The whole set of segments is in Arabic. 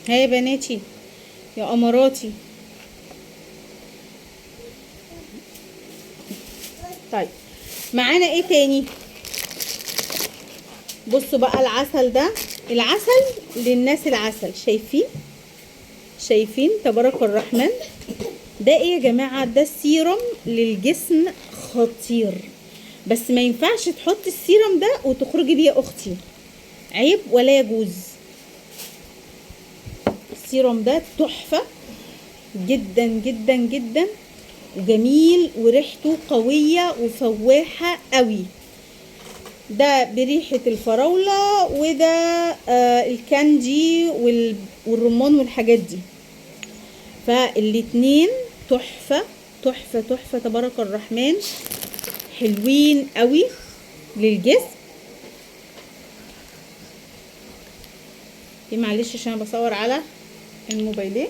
ها يا بناتي يا قمراتي. طيب معانا ايه تاني؟ بصوا بقى العسل ده، العسل للناس العسل، شايفين تبارك الرحمن. ده ايه يا جماعة؟ ده سيرم للجسم خطير، بس ما ينفعش تحطي السيرم ده وتخرجي بيه يا اختي، عيب ولا يجوز. السيرم ده تحفة جدا جدا جدا وجميل وريحته قوية وفواحة قوي. ده بريحة الفراولة، وده الكاندي والرمان والحاجات دي. فالاتنين تحفة تحفة تحفة تبارك الرحمن، حلوين قوي للجسم. دي معلش عشان انا بصور على الموبايلين.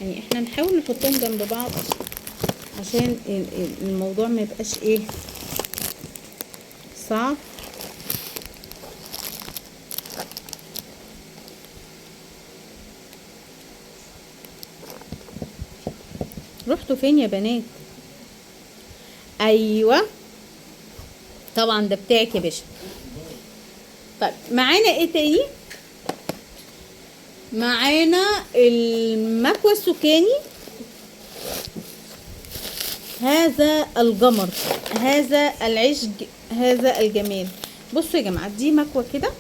يعني احنا نحاول نحطهم جنب بعض عشان الموضوع ما يبقاش ايه صعب. رحتوا فين يا بنات؟ ايوه طبعا ده بتاعك يا باشا. طيب معانا ايه تاني؟ معانا المكوى السكاني. هذا الجمر، هذا العشق، هذا الجمال. بصوا يا جماعه، دي مكوى كده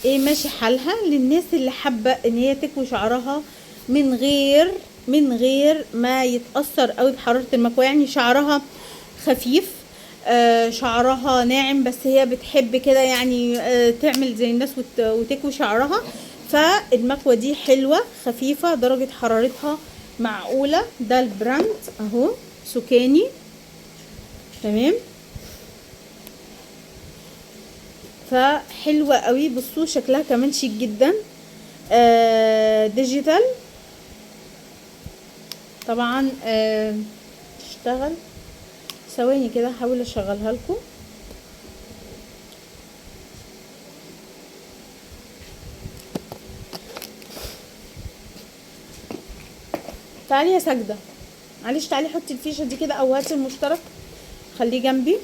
ايه ماشي حالها للناس اللي حابه ان هي تكوي شعرها من غير ما يتاثر قوي بحراره المكوى. يعني شعرها خفيف، شعرها ناعم، بس هي بتحب كده يعني تعمل زي الناس وتكوي شعرها. فالمكوى دي حلوه خفيفه، درجه حرارتها معقوله. ده البراند اهو سكاني، تمام. فحلوه قوي. بصوا شكلها كمان شيك جدا، ديجيتال طبعا. تشتغل ثواني كده هحاول اشغلها لكم. تعالي يا ساجده، معلش تعالي حطي الفيشه دي كده، او هاتي المشترك خليه جنبي.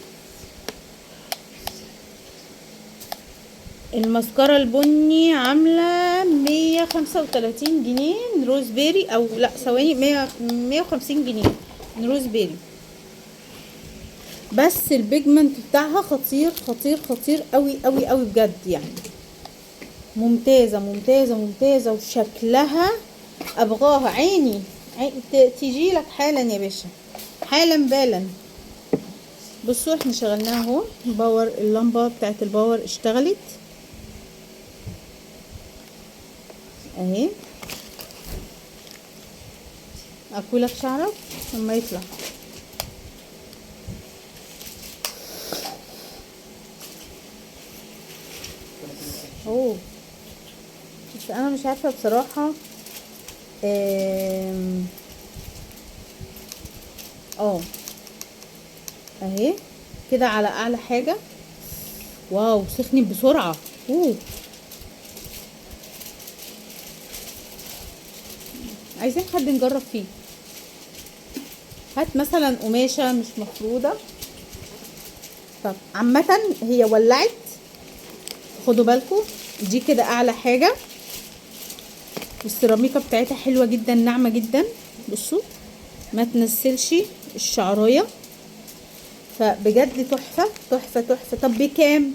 المسكرة البني عاملة 135 جنيه روز بيري، او لا ثواني 150 جنيه روز بيري. بس البيجمنت بتاعها خطير خطير خطير قوي قوي قوي بجد يعني. ممتازة ممتازة ممتازة، وشكلها ابغاها عيني تيجي لك حالا يا باشا، حالا بالا. بصوا احنا شغلناها اهو، باور اللمبة بتاعت الباور اشتغلت اهي. اكلك شعرك لما يطلع. اوه بس انا مش عارفه بصراحه. اهي كده على اعلى حاجه. واو سخنت بسرعه. عايزين حد نجرب فيه. هات مثلا قماشه مش مفروده. طب عامه هي ولعت، خدوا بالكم. دي كده اعلى حاجه، والسيراميكا بتاعتها حلوه جدا ناعمه جدا. بصوا ما تنسلش الشعرايه، فبجد تحفه تحفه تحفه. طب بكام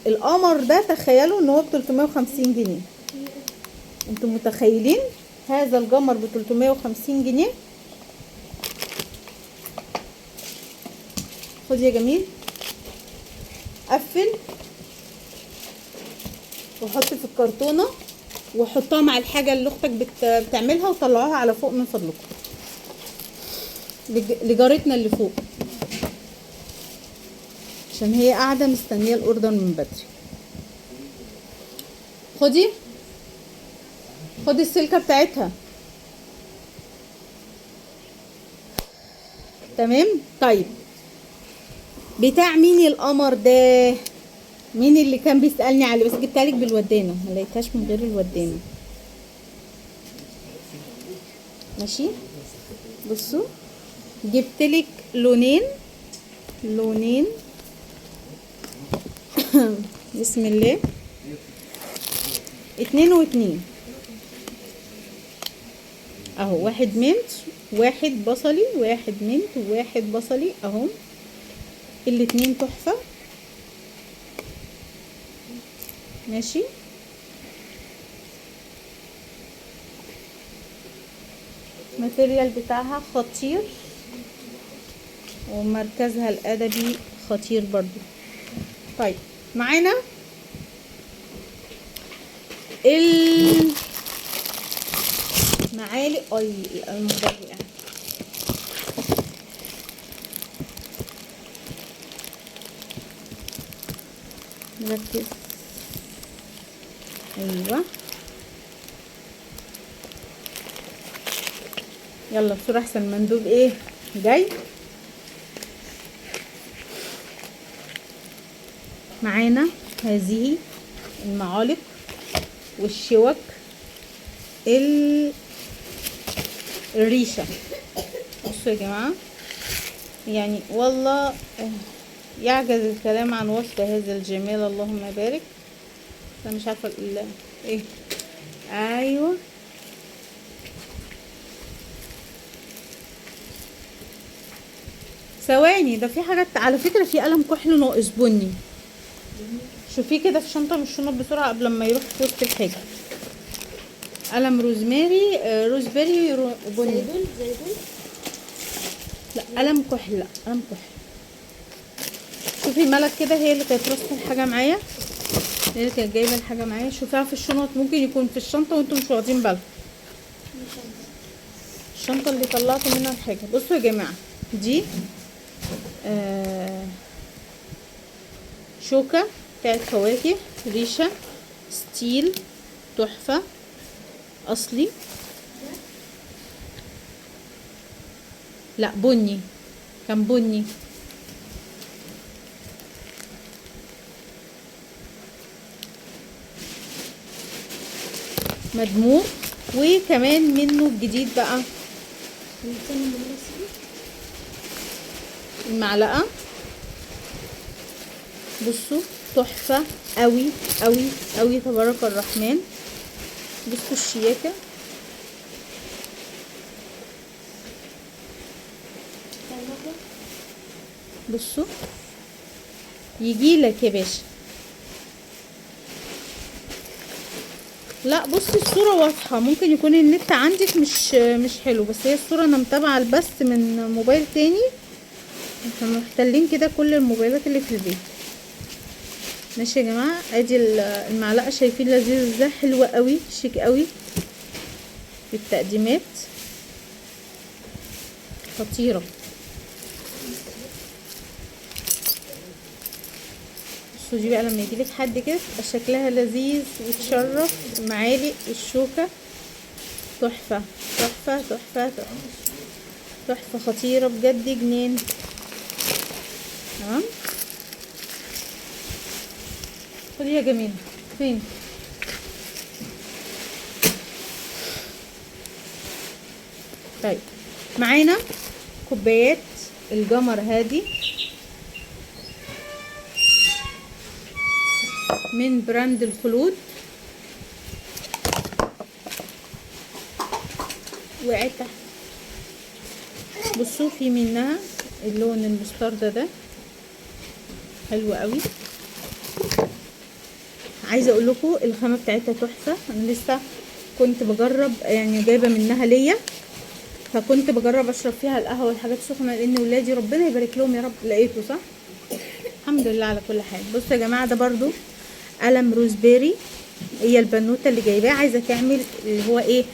القمر ده؟ تخيلوا ان هو ب 350 جنيه. انتوا متخيلين هذا القمر ب 350 جنيه؟ خد يا جميل، قفل وحط في الكرتونه، وحطها مع الحاجه اللي اختك بتعملها، وطلعوها على فوق من فضلكم لجارتنا اللي فوق، عشان هي قاعده مستنيه الاوردر من بدري. خدي السلكه بتاعتها، تمام. طيب بتاع مين القمر ده؟ مين اللي كان بيسالني عليه؟ بس جبتها لك بالودانه، ما لقيتهاش من غير الودانه. ماشي، بصوا جبت لك لونين بسم الله، 2 و2 اهو، واحد منت واحد بصلي، واحد منت وواحد بصلي اهو، الاتنين تحفة. ماشي، الماتيريال بتاعها خطير ومركزها الادبي خطير برضو. طيب معانا المعالق المغرقة. نركز، ايوه يلا بسرعة احسن المندوب ايه جاي. معانا هذه المعالق والشوك الريشة. بصوا يا جماعة، يعني والله يعجز الكلام عن وصف هذا الجمال، اللهم بارك. انا مش عارفة ايه، ايوه ثواني، ده في حاجات على فكرة، في قلم كحل ناقص بني، شوفيه كده في شنطة من الشنط بسرعة قبل ما يروح في وسط الحاجة. قلم روزماري روزبيري بني، زي دول لا قلم كحل، لا قلم كحل. شوفي ملك كده، هي اللي كانت راسة الحاجة معايا، هي اللي كانت جايبة الحاجة معايا. شوفيها في الشنط، ممكن يكون في الشنطة وانتم مش واخدين بالكم. الشنطة اللي طلعت منها الحاجة. بصوا يا جماعة، دي شوكة بتاعت فواكه، ريشة ستيل تحفة اصلي، لا بني، كان بني. مدموج، وكمان منه الجديد بقى المعلقة. بصوا تحفة قوي قوي قوي، تبارك الرحمن. بصوا الشياكة، بصوا يجيلك يا باشا. لا بصي الصورة واضحة، ممكن يكون النت عندك مش حلو، بس هي الصورة انا متابعة البث من موبايل تاني، احنا محتلين كده كل الموبايلات اللي في البيت. ماشي يا جماعة، ادي المعلقة، شايفين لذيذ ازاي، حلوة قوي، شيك قوي في التقديمات، خطيرة. بصوا دي بقى لما يجيلك حد كده تبقى شكلها لذيذ وتشرف. المعالق والشوكة تحفة تحفة تحفة تحفة تحفة، خطيرة بجد، جنين. تمام، خدي يا جميل، فين؟ طيب معانا كوبايات الجمر هادي من براند الخلود، وقعت تحت. بصوا في منها اللون المستردة ده حلو قوي. عايزه اقول لكم الخامه بتاعتها تحفه، انا لسه كنت بجرب، يعني جايبه منها ليا، فكنت بجرب اشرب فيها القهوه والحاجات السخنه، لان ولادي ربنا يبارك لهم يا رب. لقيته صح، الحمد لله على كل حال. بصوا يا جماعه، ده برضو قلم روزبيري، هي البنوته اللي جايباه عايزه تعمل اللي هو ايه،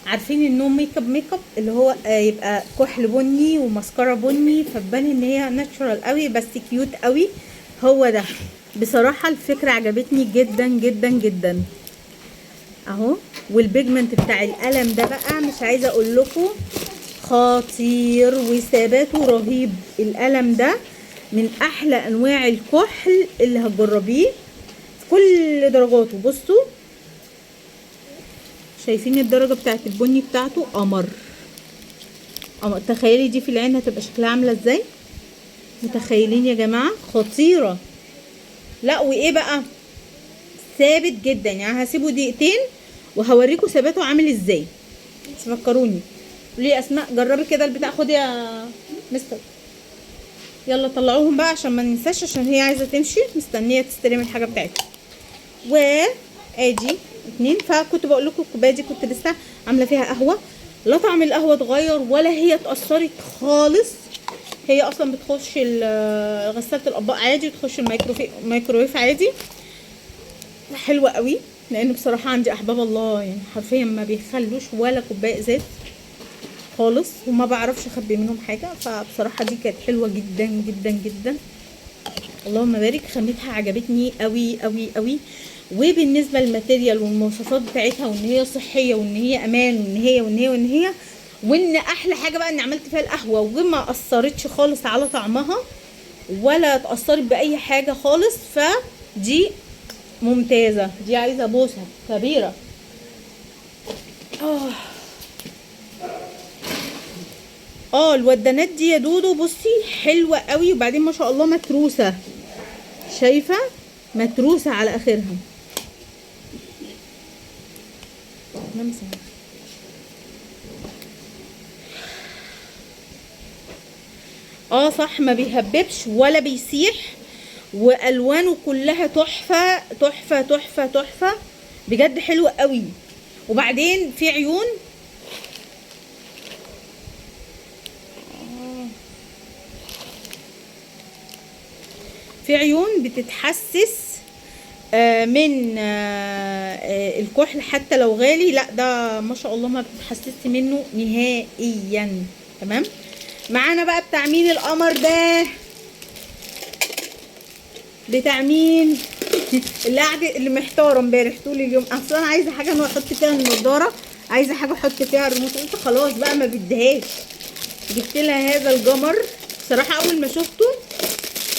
عارفين النو ميك اب اللي هو يبقى كحل بني ومسكره بني، فتبان ان هي ناتشورال قوي بس كيوت قوي. هو ده بصراحه الفكره عجبتني جدا جدا جدا اهو. والبيجمنت بتاع القلم ده بقى مش عايزه اقول لكم خطير، وثباته رهيب. القلم ده من احلى انواع الكحل اللي هتجربيه، كل درجاته. بصوا شايفين الدرجه بتاعت البني بتاعته؟ قمر. تخيلي دي في العين هتبقى شكلها عامله ازاي؟ متخيلين يا جماعه؟ خطيره. لا وايه بقى، ثابت جدا. يعني هسيبه دقيقتين وهوريكم ثباته عامل ازاي. تفكروني ليه اسماء جربي كده البتاع. خدي يا مستر، يلا طلعوهم بقى عشان ما ننساش، عشان هي عايزه تمشي مستنيه تستلم الحاجه بتاعتها. وادي 2. فكنت بقول لكم الكوبايه دي كنت لسه عامله فيها قهوه، لا طعم القهوه اتغير ولا هي اتاثرت خالص. هي اصلا بتخش غساله الاطباق عادي وتخش الميكروويف عادي. حلوه قوي، لان بصراحه عندي احباب الله يعني حرفيا ما بيخلوش ولا كوبايه ازاز خالص، وما بعرفش اخبي منهم حاجه. فبصراحه دي كانت حلوه جدا جدا جدا. اللهم بارك. خامتها عجبتني قوي قوي قوي. وبالنسبه للماتيريال والمواصفات بتاعتها، وان هي صحيه وان هي امان وان احلى حاجه بقى ان عملت فيها القهوه وما اثرتش خالص على طعمها ولا اتاثرت باي حاجه خالص. فدي ممتازه، دي عايزه بوسه كبيره. الودانات دي يا دودو بصي حلوه قوي. وبعدين ما شاء الله متروسه، شايفه؟ متروسه على اخرها. صح، ما بيهببش ولا بيسيح، والوانه كلها تحفه تحفه تحفه تحفه بجد، حلوه قوي. وبعدين في عيون بتتحسس من الكحل حتى لو غالي. لا ده ما شاء الله ما بتتحسسش منه نهائيا. تمام. معانا بقى بتاع مين القمر ده؟ بتاع مين؟ اللي محتاره امبارح طول اليوم. اصل انا عايزه حاجه انا احط فيها النضاره، عايزه حاجه احط فيها الريموت. قلت خلاص بقى ما بديهاش، جبت لها هذا الجمر. بصراحه اول ما شفته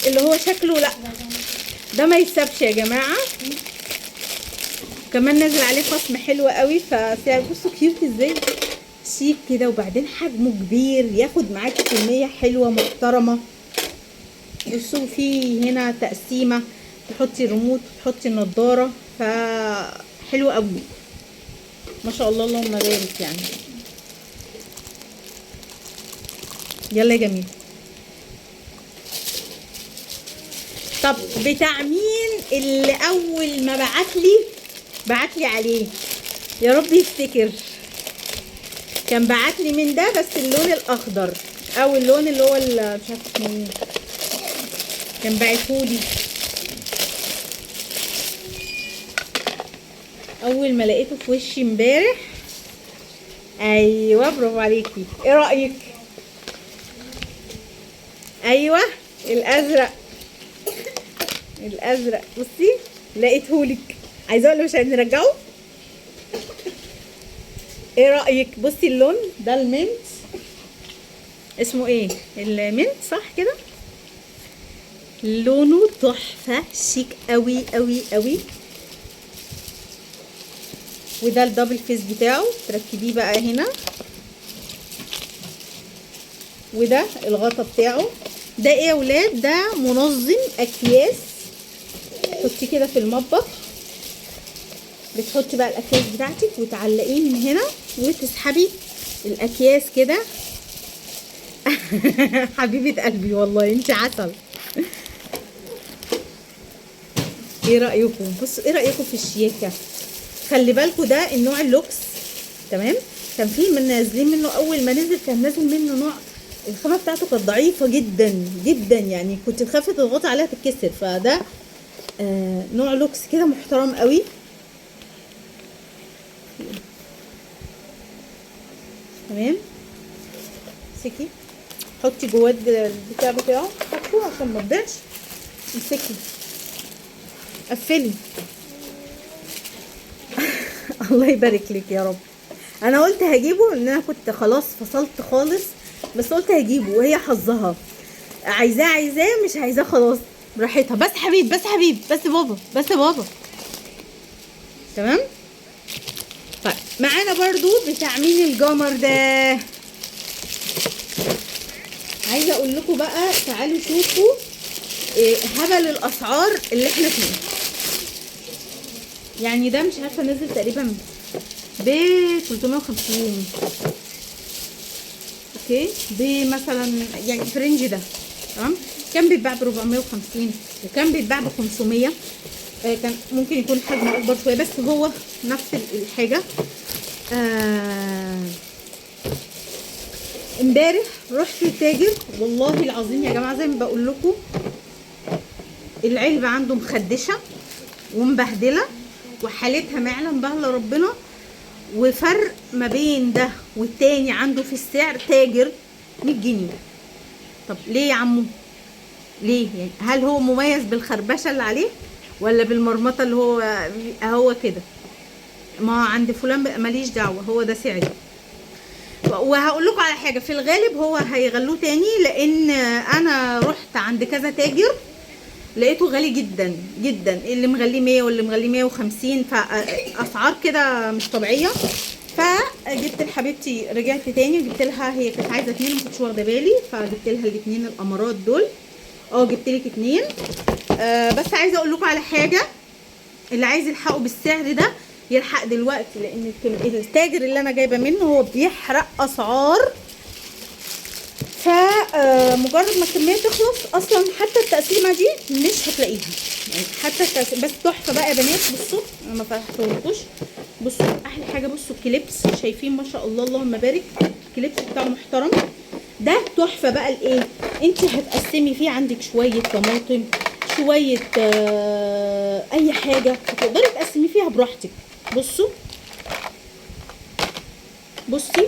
اللي هو شكله لا ده ما يتسابش يا جماعه. كمان نازل عليه خصم حلو قوي. فسعر بصوا كيوت ازاي، شيك كده. وبعدين حجمه كبير، ياخد معاكي كميه حلوه محترمه. بصوا في هنا تقسيمه، تحطي الريموت وتحطي النضاره. فحلو قوي ما شاء الله اللهم بارك يعني. يلا يا جميل. طب بتاع مين اللي اول ما بعتلي عليه؟ يا رب يفتكر. كان بعتلي من ده بس اللون الاخضر او اللون اللي هو مش عارفه اسمه ايه، كان باعتهولي اول ما لقيته في وشي امبارح. ايوه برافو عليكي. ايه رايك؟ ايوه الازرق بصي لقيتهولك. عايزه اقول مش هنرجعه. ايه رايك؟ بصي اللون ده المنت، اسمه ايه؟ المنت صح كده؟ لونه تحفه شيك قوي قوي قوي. وده الدبل فيس بتاعه، تركبيه بقى هنا. وده الغطا بتاعه. ده ايه يا ولاد؟ ده منظم اكياس. تحطيه كده في المطبخ، بتحطي بقى الاكياس بتاعتك وتعلقيه من هنا وتسحبي الاكياس كده. حبيبه قلبي والله انت عسل. ايه رايكم؟ بصوا ايه رايكم في الشياكه؟ خلي بالكم ده النوع اللوكس. تمام. كان في من نازلين منه اول ما نزل، كان نازل منه نوع الخامه بتاعته كانت ضعيفه جدا جدا، يعني كنت تخافي تضغطي عليها تتكسر. فده نوع لوكس كده محترم قوي. تمام. امسكي حطي جواه البتاع بتاعه، حطوه عشان ما تضيعش. امسكي قفلي. الله يبارك لك يا رب. انا قلت هجيبه لان انا كنت خلاص فصلت خالص، بس قلت هجيبه وهي حظها عايزاه مش عايزاه خلاص براحتها. بس حبيب بس بابا تمام. طيب معانا برضو بتاع مين الجمر ده. عايزه اقول لكم بقى تعالوا شوفوا هبل الاسعار اللي احنا فيه. يعني ده مش عارفه نزل تقريبا ب 350 اوكي، بمثلا يعني في الرينج ده تمام. كان بيتباع ب 450 وكان بيتباع ب 500. كان ممكن يكون حجمه اكبر شويه بس هو نفس الحاجه. امبارح رحت التاجر والله العظيم يا جماعه زي ما بقول لكم، العلبه عنده مخدشه ومبهدله وحالتها ما يعلم بها الا ربنا، وفرق ما بين ده والتاني عنده في السعر تاجر 100 جنيه. طب ليه يا عمو؟ ليه يعني؟ هل هو مميز بالخربشه اللي عليه ولا بالمرمطه اللي هو كده؟ ما عند فلان ماليش دعوه، هو ده سعري. وهقول لكم على حاجه، في الغالب هو هيغلوه تاني، لان انا رحت عند كذا تاجر لقيته غالي جدا جدا، اللي مغليه 100 واللي مغليه 150، فاسعار كده مش طبيعيه. فجبت لحبيبتي، رجعت تاني وجبت لها، هي كانت عايزه 2 ما كنتش واخده بالي، فجبت لها الاثنين الامارات دول. جبت لك 2. بس عايزه اقول لكم على حاجه، اللي عايز يلحقه بالسعر ده يلحق دلوقتي، لان التاجر اللي انا جايبه منه هو بيحرق اسعار. فمجرد ما الكميه تخلص اصلا حتى التقسيمه دي مش هتلاقيها، يعني حتى التقسيمه. بس تحفه بقى يا بنات. بصوا انا ما فتحتهولكوش، بصوا احلى حاجه، بصوا الكليبس، شايفين ما شاء الله اللهم بارك، الكليبس بتاعه محترم. ده تحفه بقى لايه؟ انت هتقسمي فيه، عندك شويه طماطم، شويه اي حاجه هتقدري تقسمي فيها براحتك. بصوا بصي،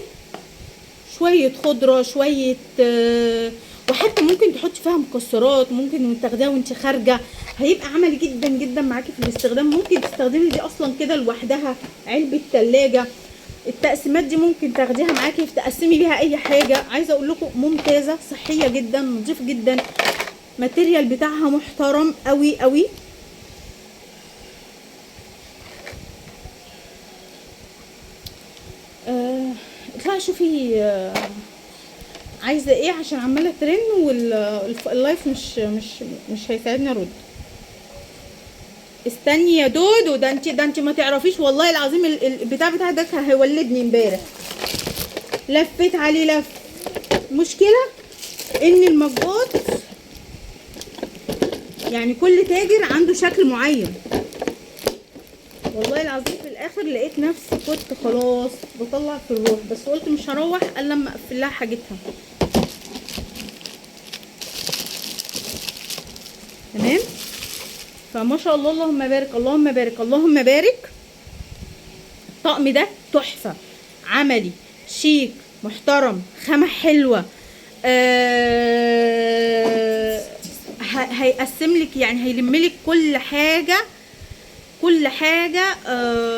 شويه خضره، شويه وحتى ممكن تحطي فيها مكسرات، ممكن تاخديها وانت خارجه، هيبقى عملي جدا جدا معاكي في الاستخدام. ممكن تستخدمي دي اصلا كده لوحدها، علبه ثلاجه. التقسيمات دي ممكن تاخديها معاكي تقسمي بيها اي حاجه. عايزه اقول لكم ممتازه، صحيه جدا، نظيف جدا، ماتيريال بتاعها محترم قوي قوي. اطلعي شوفي عايزه ايه، عشان عماله ترن واللايف مش هيساعدني ارد. استني يا دودو، ده انت ما تعرفيش والله العظيم، البتاع بتاع ده هيولدني امبارح، لفيت عليه لف. مشكله ان المجات يعني كل تاجر عنده شكل معين. والله العظيم في الاخر لقيت نفسي كنت خلاص بطلع في الروح، بس قلت مش هروح الا لما اقفل لها حاجتها. تمام. فما شاء الله اللهم بارك اللهم بارك اللهم بارك. الطقم ده تحفه، عملي شيك محترم، خامه حلوه. هيقسم لك، يعني هيلم لك كل حاجه كل حاجه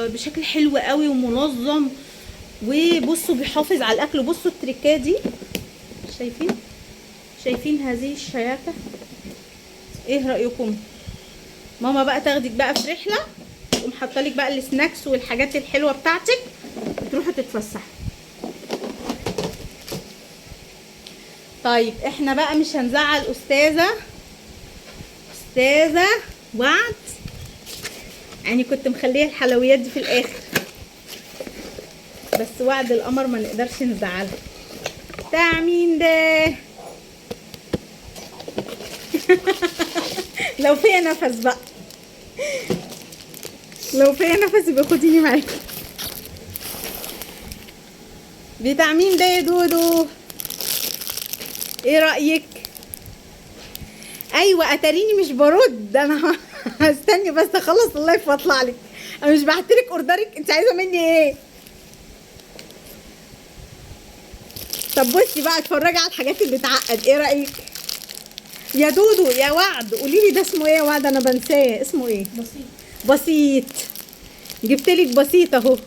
بشكل حلو قوي ومنظم. وبصوا بيحافظ على الاكل. بصوا التريكات دي، شايفين هذه الشياكه؟ ايه رايكم؟ ماما بقى تاخدك بقى في رحله، تقوم حاطه لك بقى السناكس والحاجات الحلوه بتاعتك وتروحوا تتفسحوا. طيب احنا بقى مش هنزعل استاذه وعد، يعني كنت مخليه الحلويات دي في الاخر، بس وعد القمر ما نقدرش نزعلها. بتاع مين ده؟ لو فيا نفس بقى، لو فيا نفس يبقى خديني معاكي. بتاع مين ده يا دودو؟ ايه رايك؟ ايوه اتاريني مش برد انا. هستني بس اخلص اللايف واطلع لك. انا مش بعتلك اوردرك، انت عايزه مني ايه؟ طب بصي بقى اتفرجي على الحاجات اللي بتعقد، ايه رايك يا دودو؟ يا وعد قولي لي ده اسمه ايه يا وعد؟ انا بنساه اسمه ايه. بسيط. جبتلك بسيط اهو.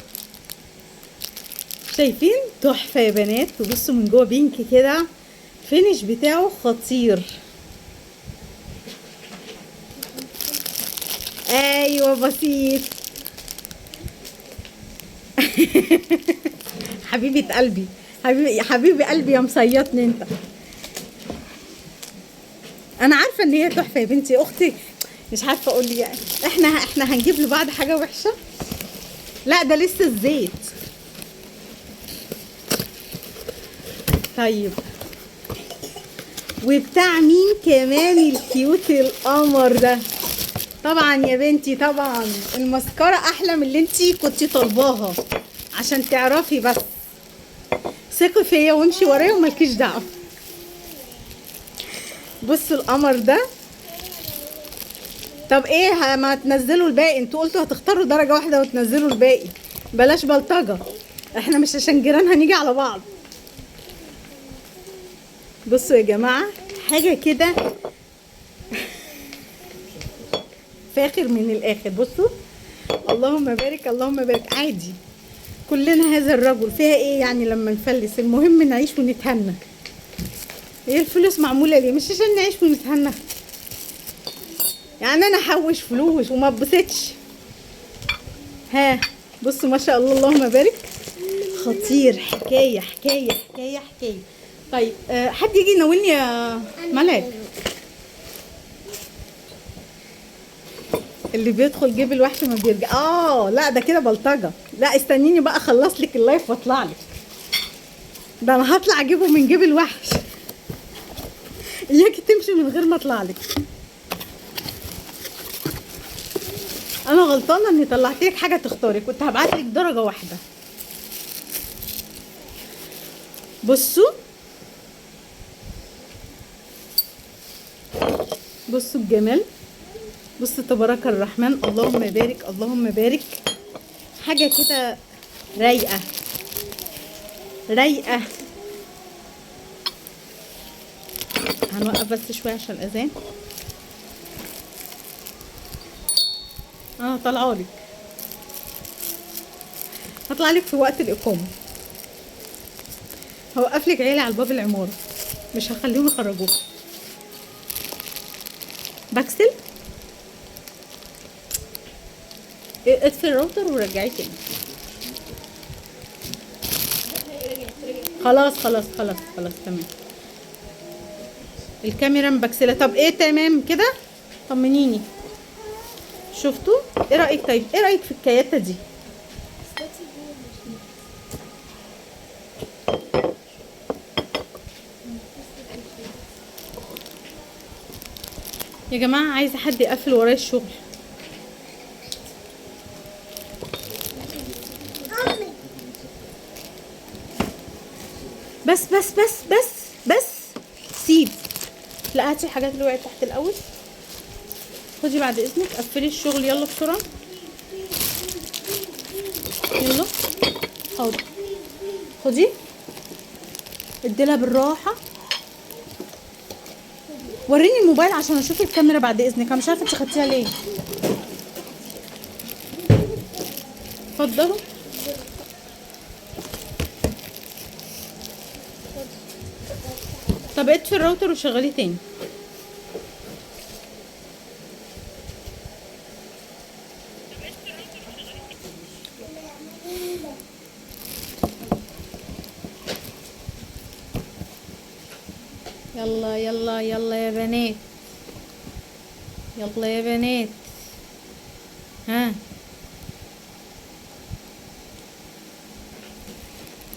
شايفين؟ تحفه يا بنات. وبصوا من جوه بينك كده، الفينش بتاعه خطير. ايوه بسيط. حبيبه قلبي، حبيبي قلبي يا مصيطني انت. انا عارفه ان هي تحفه يا بنتي اختي، مش عارفه اقول لي يعني. احنا هنجيب لبعض حاجه وحشه؟ لا ده لسه الزيت. طيب وبتاع مين كمان الكيوت القمر ده؟ طبعا يا بنتي طبعا المسكرة احلى من اللي انتي كنتي طالباها، عشان تعرفي بس. ثقي فيا وامشي ورايا ومالكيش دعوه. بصوا القمر ده. طب ايه ما تنزلوا الباقي؟ انتوا قلتوا هتختاروا درجه واحده وتنزلوا الباقي، بلاش بلطجه، احنا مش عشان جيران هنيجي على بعض. بصوا يا جماعه حاجه كده فاخر من الاخر. بصوا اللهم بارك اللهم بارك. عادي كلنا هذا الرجل، فيها ايه يعني لما نفلس؟ المهم نعيش ونتهنى. ايه الفلوس معموله ليه؟ مش عشان نعيش ونتهنى يعني. انا احوش فلوس وما اتبسطش؟ ها بصوا ما شاء الله اللهم بارك، خطير. حكايه حكايه حكايه حكايه. طيب حد يجي يناولني يا ملاك؟ اللي بيدخل جيب الوحش ما بيرجع. لا ده كده بلطجه. لا استنيني بقى اخلص لك اللايف واطلع لك. ده انا هطلع اجيبه من جيب الوحش. اياكي تمشي من غير ما اطلع لك. انا غلطانه اني طلعت لك حاجه تختاري، كنت هبعت لك درجه واحده. بصوا بصوا الجمال، بصوا تبارك الرحمن اللهم بارك اللهم بارك. حاجه كده رايقه رايقه. هنوقف بس شويه عشان الاذان. انا طالعه لك، هطلع لك في وقت الاقامه. هوقف لك عيله على باب العماره، مش هخليهم يخرجوك. بكسل اطفي الراوتر ورجعيه تاني. خلاص خلاص خلاص خلاص تمام. الكاميرا مبكسله. طب ايه تمام كده؟ طمنيني. شفتوا ايه رايك؟ طيب ايه رايك في الكياته دي؟ يا جماعه عايزه حد يقفل ورايا الشغل. بس بس بس بس بس سيب. لا هاتي الحاجات اللي وقعت تحت الاول. خدي بعد اذنك قفلي الشغل يلا بسرعه. يلا حاضر. خدي اديلها بالراحه. وريني الموبايل عشان اشوف الكاميرا بعد اذنك. انا مش عارفه انت خدتيها ليه. اتفضلوا. طب اطفي الراوتر وشغليه تاني. يلا يلا يلا يا بنات، يلا يا بنات. ها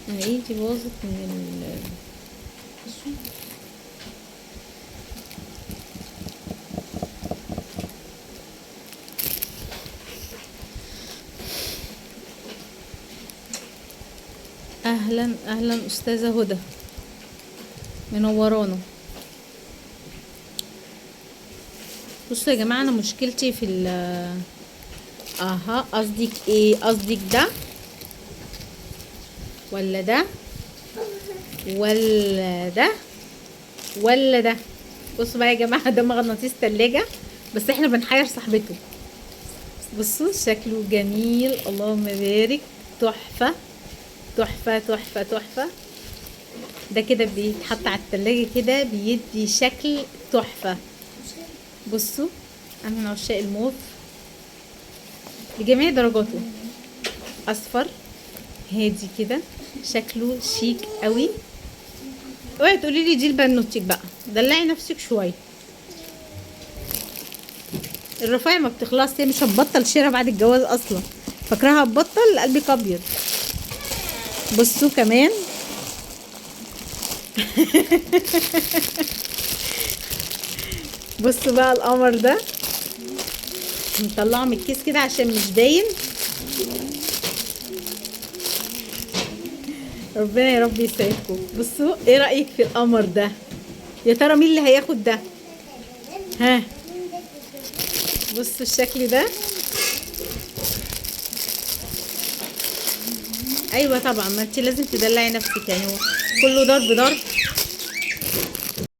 انا ايدي باظت من اهلا اهلا استاذه هدى منورانا. بصوا يا جماعه انا مشكلتي في قصدك ايه؟ قصدك ده ولا ده ولا ده ولا ده؟ بصوا بقى يا جماعه ده مغناطيس تلاجة بس احنا بنحير صاحبته. بصوا شكله جميل اللهم بارك. تحفه تحفه تحفه تحفه. ده كده بيتحط على التلاجة كده بيدي شكل تحفه. بصوا انا من عشاق الموف بجميع درجاته، اصفر هادي كده، شكله شيك قوي. اوعي تقولي لي دي لبنوتك بقى، دلعي نفسك شويه. الرفايع ما بتخلص، هي مش هتبطل شراء بعد الجواز اصلا، فاكراها هتبطل؟ قلبك ابيض. بصوا كمان بصوا بقى القمر ده، نطلعه من الكيس كده عشان مش باين. ربنا يا رب يسعدكم. بصوا ايه رأيك في القمر ده؟ يا ترى مين اللي هياخد ده؟ ها، بصوا الشكل ده. ايوه طبعا، ما انت لازم تدلعي نفسك، يعني هو كله ضرب ضرب.